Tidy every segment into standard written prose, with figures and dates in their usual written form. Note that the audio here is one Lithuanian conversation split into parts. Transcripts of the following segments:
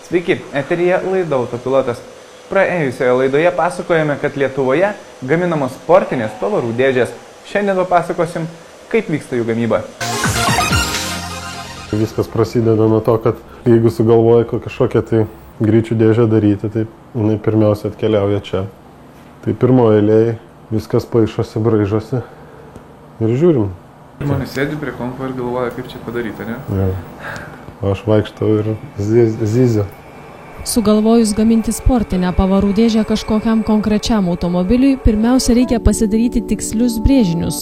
Sveiki, eteryje laida Autopilotas. Praėjusioje laidoje pasakojame, kad Lietuvoje gaminamos sportinės pavarų dėžės. Šiandien papasakosim, kaip vyksta jų gamyba. Viskas prasideda nuo to, kad jeigu sugalvoji kažkokią tai greičių dėžę daryti, tai jinai pirmiausia atkeliauja čia. Tai pirmoje eilėje viskas paišosi, braižosi ir žiūrim. Žmonės sėdi prie kompo ir galvoja, kaip čia padaryti, ne? Ja. Aš vaikštau ir zyziu. Sugalvojus gaminti sportinę pavarų dėžę kažkokiam konkrečiam automobiliui, pirmiausia reikia pasidaryti tikslius brėžinius.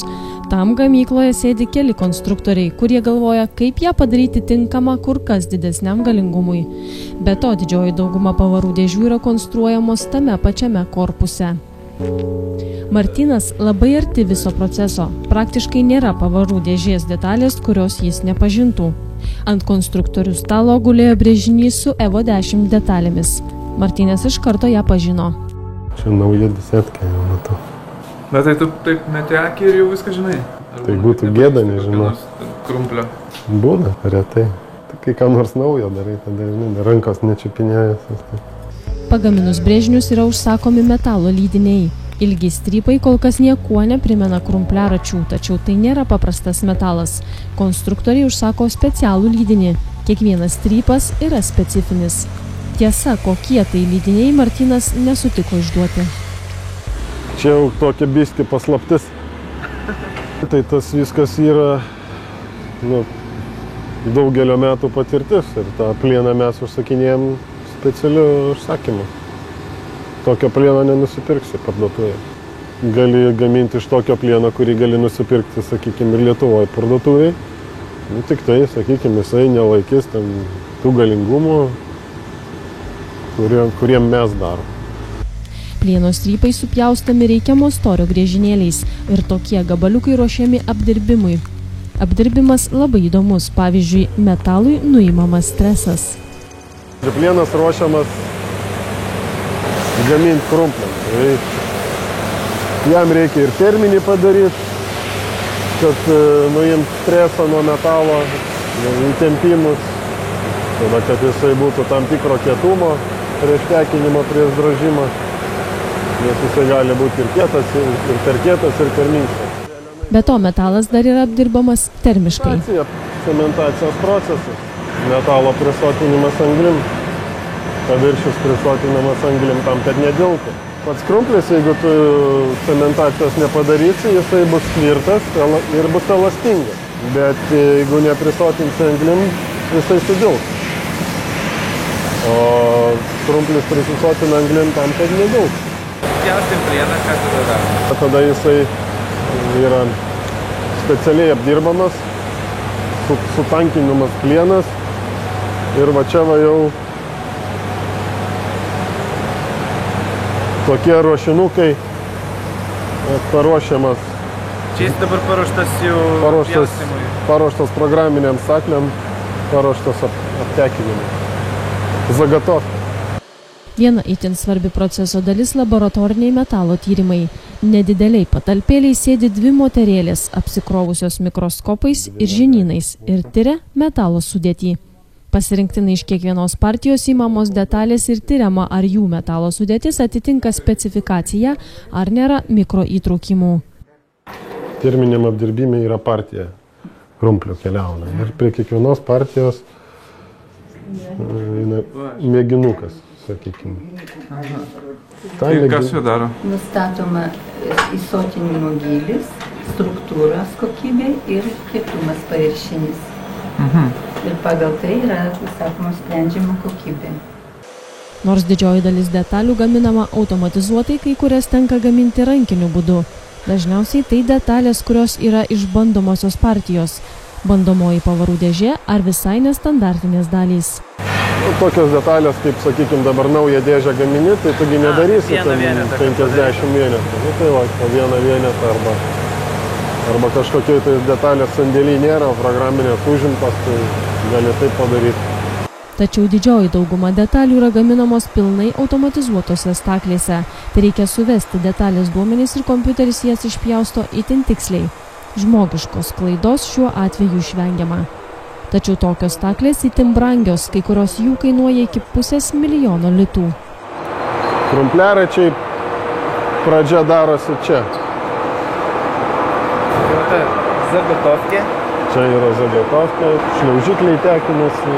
Tam gamykloje sėdi keli konstruktoriai, kurie galvoja, kaip ją padaryti tinkamą kur kas didesniam galingumui. Be to, didžioji dauguma pavarų dėžių yra konstruojamos tame pačiame korpuse. Martynas labai arti viso proceso. Praktiškai nėra pavarų dėžės detalės, kurios jis nepažintų. Ant konstruktorių stalo gulėjo brėžinys su Evo 10 detalėmis. Martynas iš karto ją pažino. Čia nauja desetkė, jau matau. Bet tai tu taip meti akį ir jau viską žinai? Tai būtų gėda, nežinau. Krumplio. Būna, retai. Tai kai kam nors naujo darai, tada rankos nečiupinėjęs. Pagaminus brėžinius yra užsakomi metalo lydiniai. Ilgi strypai kol kas niekuo neprimena krumpliaračių, tačiau tai nėra paprastas metalas. Konstruktoriai užsako specialų lydinį. Kiekvienas strypas yra specifinis. Tiesa, kokie tai lydiniai Martynas nesutiko išduoti. Čia jau tokia biškį paslaptis. Tai tas viskas yra daugelio metų patirtis ir tą plieną mes užsakinėjom specialiu užsakymu. Tokio plieno nenusipirksi parduotuvėje. Gali gaminti iš tokio plieno, kurį gali nusipirkti, sakykime, ir Lietuvoje parduotuvėje. Tik tai, sakykime, jisai nelaikys tų galingumų, kuriem mes darom. Plieno strypai supjaustami reikiamo storio griežinėliais ir tokie gabaliukai ruošiami apdirbimui. Apdirbimas labai įdomus, pavyzdžiui, metalui nuimamas stresas. Plienas ruošiamas gaminti krumpliam. Jam reikia ir terminį padaryti, kad nuimti stresą nuo metalo, įtempimus, tada kad jisai būtų tam tikro kietumo prieš tekinimą, prieš drožimą, nes jisai gali būti ir kietas, ir per kietas, ir per minkštas. Be to, metalas dar yra apdirbamas termiškai. Cementacijos procesas, metalo prisotinimas anglim. Paviršius prisotinamas anglim tam, kad nediltų. Pats krumplis, jeigu tu cementacijos nepadarysi, jisai bus tvirtas ir bus elastingas. Bet jeigu neprisotinsi anglim, jisai sudils. O krumplis prisisotina anglim tam, kad nediltų. Pjaustim plieną, ką tada darom? Tada jisai yra specialiai apdirbamas, sutankinimas plienas ir va čia va jau tokie ruošinukai paruošiamas. Čia jis dabar paruoštas jau pjaustimui? Paruoštas programiniam sakliam, paruoštas aptekinimui. Zagatov. Viena itin svarbi proceso dalis – laboratoriniai metalo tyrimai. Nedideliai patalpėliai sėdi dvi moterėlės, apsikrovusios mikroskopais ir žinynais ir tiria metalo sudėtį. Pasirinktinai iš kiekvienos partijos įmamos detalės ir tyriama, ar jų metalo sudėtis atitinka specifikaciją, ar nėra mikroįtraukimų. Terminiam apdirbime yra partija krumplių keliauna. Ir prie kiekvienos partijos mėginukas, sakykime. Tai kas jau daro? Nustatoma įsotinimo gylis, struktūros kokybė ir kietumas paviršinis. Ir pagal tai yra, sakoma, sprendžiama kokybė. Nors didžioji dalis detalių gaminama automatizuotai, kai kurias tenka gaminti rankiniu būdu. Dažniausiai tai detalės, kurios yra iš bandomosios partijos. Bandomoji pavarų dėžė ar visai nestandartinės dalys. Tokios detalės, kaip, sakykime, dabar naują dėžę gamini, tai tu nedarysi 50 vienetų. Tai va, po vieną vienetą arba arba kažkokiai tai detalės sandėly nėra, programinės užimtos, tai gali taip padaryti. Tačiau didžioji dauguma detalių yra gaminamos pilnai automatizuotose staklėse. Tai reikia suvesti detalės duomenys ir kompiuteris jas išpjausto itin tiksliai. Žmogiškos klaidos šiuo atveju išvengiama. Tačiau tokios staklės itin brangios, kai kurios jų kainuoja iki $500 000 litų. Krumpliaračiai pradžia darosi čia. Zagotovkė. Čia yra zagotovkė, šliaužikliai tekinasi.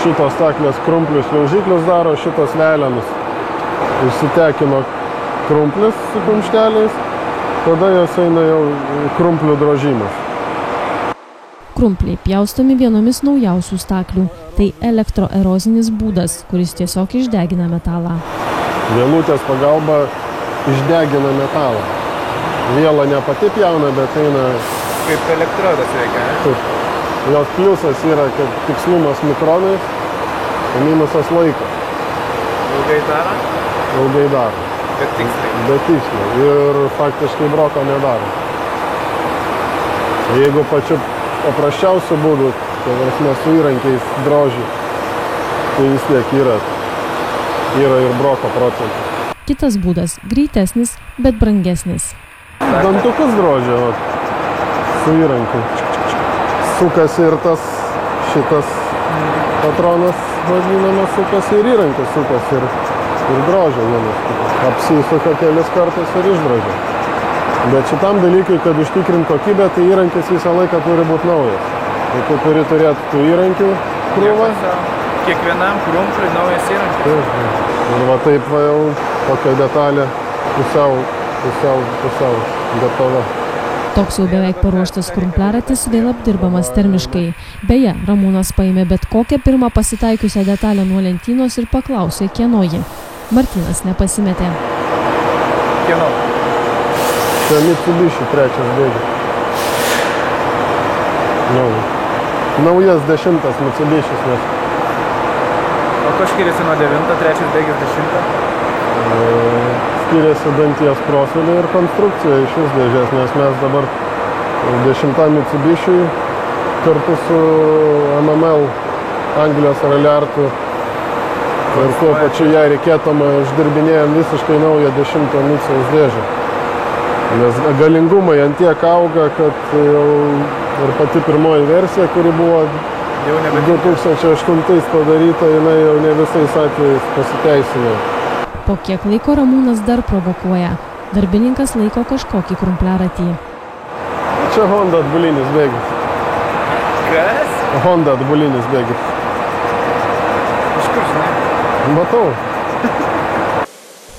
Šitos staklės krumplius šliaužiklius daro, šitos velenus. Išsitekino krumplis su kumšteliais, tada jos eina jau krumplių drožimas. Krumpliai pjaustomi vienomis naujausių staklių. Tai elektroerozinis būdas, kuris tiesiog išdegina metalą. Vielutės pagalba išdegina metalą. Viela ne pati pjauna, bet eina... Kaip elektrodas reikia, ne? Taip. Jos pliusas yra, kad tikslumas mikronais, o minusas laiko. Ilgai daro? Ilgai daro. Bet tiksliai. Bet tiksliai. Ir faktiškai broko nedaro. Jeigu pačiu paprasčiausiu būdu, tai prasme su įrankiais droži, tai vis tiek yra ir broko procentas. Kitas būdas – greitesnis, bet brangesnis. Dantukus drožia, su įrankiu. Sukasi ir šitas patronas vadinamas, sukasi ir įrankis sukasi ir drožia vienas. Apsisuka kelis kartus ir išdrožia. Bet šitam dalykui, kad užtikrint kokybę, tai įrankis visą laiką turi būti naujas. Tai tu turi turėti tų įrankių krūvą. Kiekvienam krumpliui naujas įrankis. Ir va taip va jau tokia detalė pusiau gatava. Toks jau beveik paruoštas krumpliaratis vėl apdirbamas termiškai. Beje, Ramūnas paėmė bet kokią pirmą pasitaikiusią detalę nuo lentynos ir paklausė, kieno ji. Martynas nepasimetė. Kieno? Čia Mitsubishi 3 bėgis. Naujas 10 Mitsubishis. O ko skiriasi nuo 9, 3 bėgis 10? Skiriasi danties profilį ir konstrukcija iš vis dėžės, nes mes dabar 10 Mitsubishi kartu su MML Anglijos raliartu ir tuo pačiu ją reikėtumą išdirbinėjom visiškai naują 10 Mitsaus dėžę. Nes galingumai ant tiek auga, kad jau ir pati pirmoji versija, kuri buvo 2008 padaryta, jinai jau ne visais atvejais pasiteisino. Po kiek laiko Ramūnas dar provokuoja. Darbininkas laiko kažkokį krumpliaratį. Čia Honda atbulinis bėgis. Kas? Honda atbulinis bėgis. Iš kur žinai? Matau.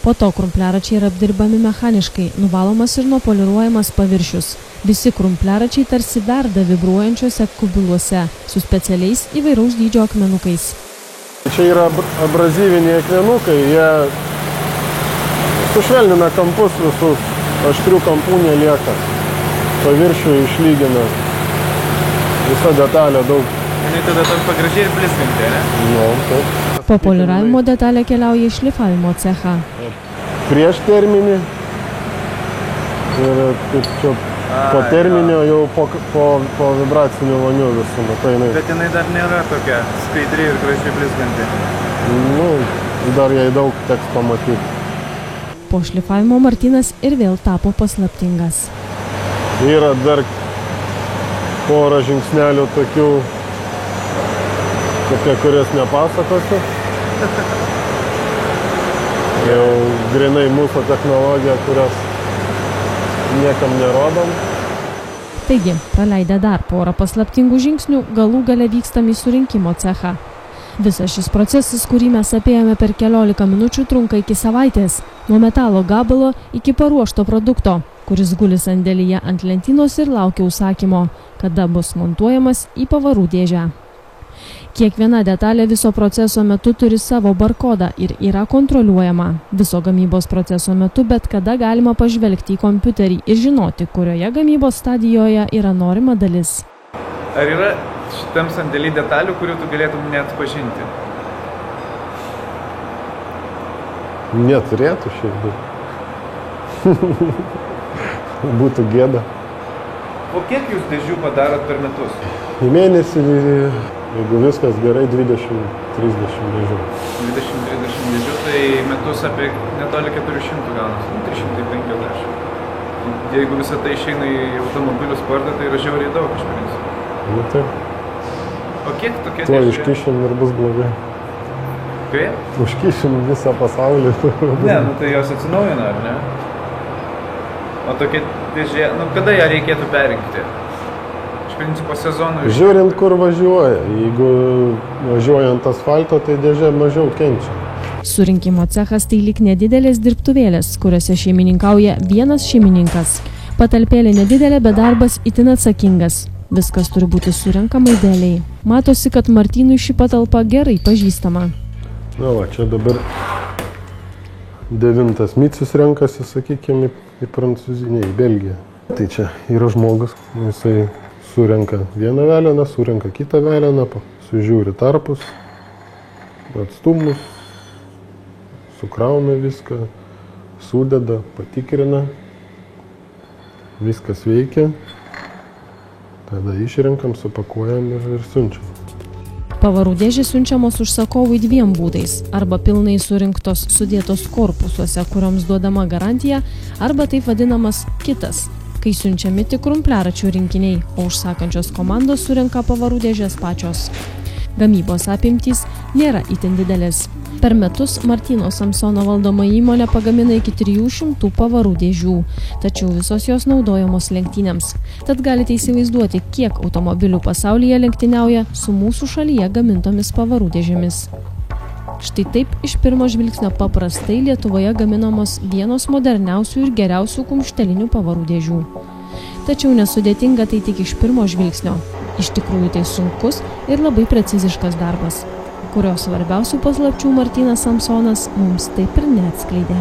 Po to krumpliaračiai yra apdirbami mechaniškai, nuvalomas ir nupoliruojamas paviršius. Visi krumpliaračiai tarsi verda vibruojančiuose kubiluose su specialiais įvairaus dydžio akmenukais. Čia yra abrazyviniai akmenukai, jie sušvelnina kampus visus, aštrių kampų nelieka, paviršių išlygina, visa detalė daug. Jinai tada tampa gražiai ir blizganti, ne? Nu, taip. Po poliravimo detalė keliauja į šlifavimo cechą. Prieš terminį ir taip čia po terminio jau po vibracinių vonių visų. Bet jinai dar nėra tokia skaidri ir gražiai blizganti. Nu, dar jai daug teks pamatyti. Po šlifavimo Martynas ir vėl tapo paslaptingas. Yra dar porą žingsnelių tokių, apie kurias nepasakosiu. Jau grinai mūsų technologija, kurias niekam nerodom. Taigi, praleidę dar porą paslaptingų žingsnių, galų gale vykstam į surinkimo cechą. Visas šis procesas, kurį mes apėjome per 14 minučių, trunka iki savaitės. Nuo metalo gabalo iki paruošto produkto, kuris guli sandėlyje ant lentynos ir laukia užsakymo, kada bus montuojamas į pavarų dėžę. Kiekviena detalė viso proceso metu turi savo barkodą ir yra kontroliuojama. Viso gamybos proceso metu bet kada galima pažvelgti į kompiuterį ir žinoti, kurioje gamybos stadijoje yra norima dalis. Ar yra šitam sandėly detalių, kurių tu galėtum neatpažinti? Neturėtų šiaip būti. būtų gėda. O kiek jūs dėžių padarot per metus? Į mėnesį, jeigu viskas gerai, 20-30 dėžių. 20-30 dėžių, tai metus apie netoli 400 gaunas, 350. Jeigu visą tai išeina į automobilių sportą, tai yra žiauriai daug iš principo. Nu taip. O kiek tokia Tuo dėžė? užkišim ir bus blogai. Kaip? Užkišim visą pasaulį. Ne, nu tai jos atsinaujina, ar ne? O tokia dėžė, nu kada ją reikėtų perinkti? Iš principo sezonų iš... Žiūrint, kur važiuoja. Jeigu važiuojant asfalto, tai dėžė mažiau kenčia. Surinkimo cechas tai lyg nedidelės dirbtuvėlės, kuriuose šeimininkauja vienas šeimininkas. Patalpėlė nedidelė, bet darbas itin atsakingas. Viskas turi būti surenkama idealiai. Matosi, kad Martynui ši patalpa gerai pažįstama. Na va, čia dabar 9 micius renkasi, sakykime, į Prancūziją, į Belgiją. Tai čia yra žmogus, jisai surenka vieną veleną, surenka kitą veleną, sužiūri tarpus, atstumus, sukrauna viską, sudeda, patikrina, viskas veikia, tada išrenkam, supakuojam ir siunčiam. Pavarų dėžės siunčiamos užsakovui dviem būdais – arba pilnai surinktos sudėtos korpusuose, kurioms duodama garantija, arba taip vadinamas kitas, kai siunčiami tik krumpliaračių rinkiniai, o užsakančios komandos surenka pavarų dėžės pačios. Gamybos apimtys nėra itin didelės. Per metus Martyno Samsono valdoma įmonė pagamina iki 300 pavarų dėžių, tačiau visos jos naudojamos lenktynėms. Tad galite įsivaizduoti, kiek automobilių pasaulyje lenktyniauja su mūsų šalyje gamintomis pavarų dėžėmis. Štai taip iš pirmo žvilgsnio paprastai Lietuvoje gaminamos vienos moderniausių ir geriausių kumštelinių pavarų dėžių. Tačiau nesudėtinga tai tik iš pirmo žvilgsnio. Iš tikrųjų tai sunkus ir labai preciziškas darbas, kurios svarbiausių paslapčių Martynas Samsonas mums taip ir neatskleidė.